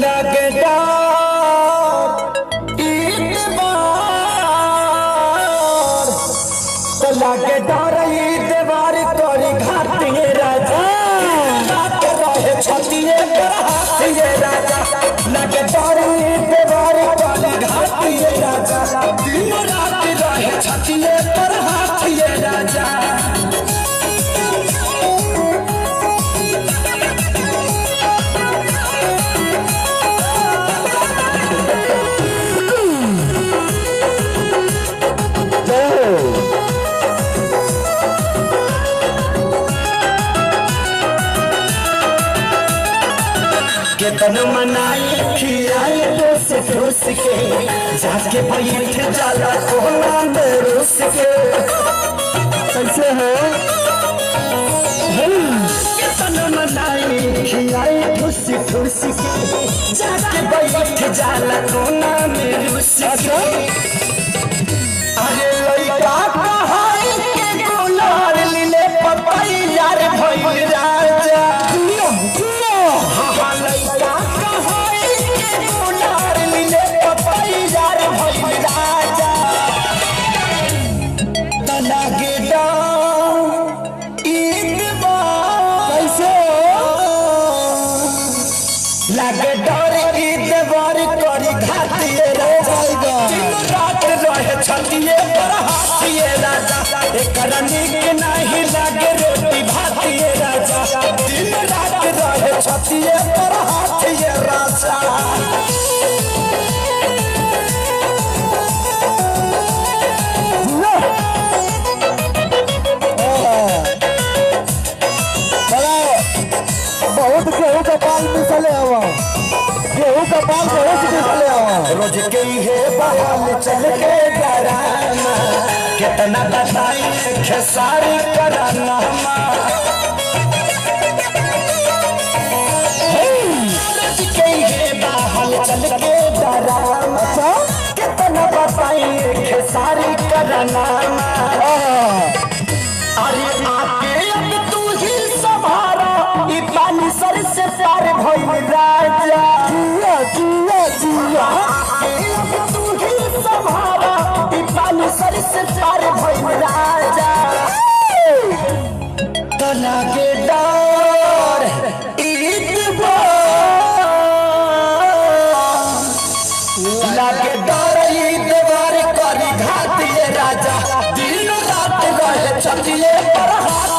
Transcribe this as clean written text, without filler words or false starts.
लगे लगे दीवार तोरी घाटिए राजा रहे छतिए हाथिए राजा लगे दीवार तोरी घाटिए राजा दिन रात रहे छतिए पर हाथिए राजा केतन मनाई खियाई ठूस के जाके बैठ जाला कोना में रुस के कैसे हो केतन मनाई खियाई ठूस के जाके बैठ जाला कोना में रुस के अरे लइका कहाई के गुलार लीले पपाई यार भइल राजा लगे डर ईदवार करी घाटिए राजा दिन रात रहे छतिए पर हाथिए राजा एकर नीक नहीं लगे रोटी भातिए राजा दिन रात रहे छतिए पर हाथिए राजा बहुत गेहूं का पाल मिसले हवा गेहूं का पाल बहुत मिसले हवा रोज के है बहाल चल के डराना कितना बताई खेसारी कराना रोज के है बहाल चल के डराना कितना बताई खेसारी कराना अरे आके अब तू ही संभारा ई पानी सर से पार भइल राजा जिया जिया जिया अब तू ही संभारा ई पानी सर से पार भइल राजा तना के डर लागे डर ईदवार करी घाटिए राजा दिन रात रहे छतिए पर हाथ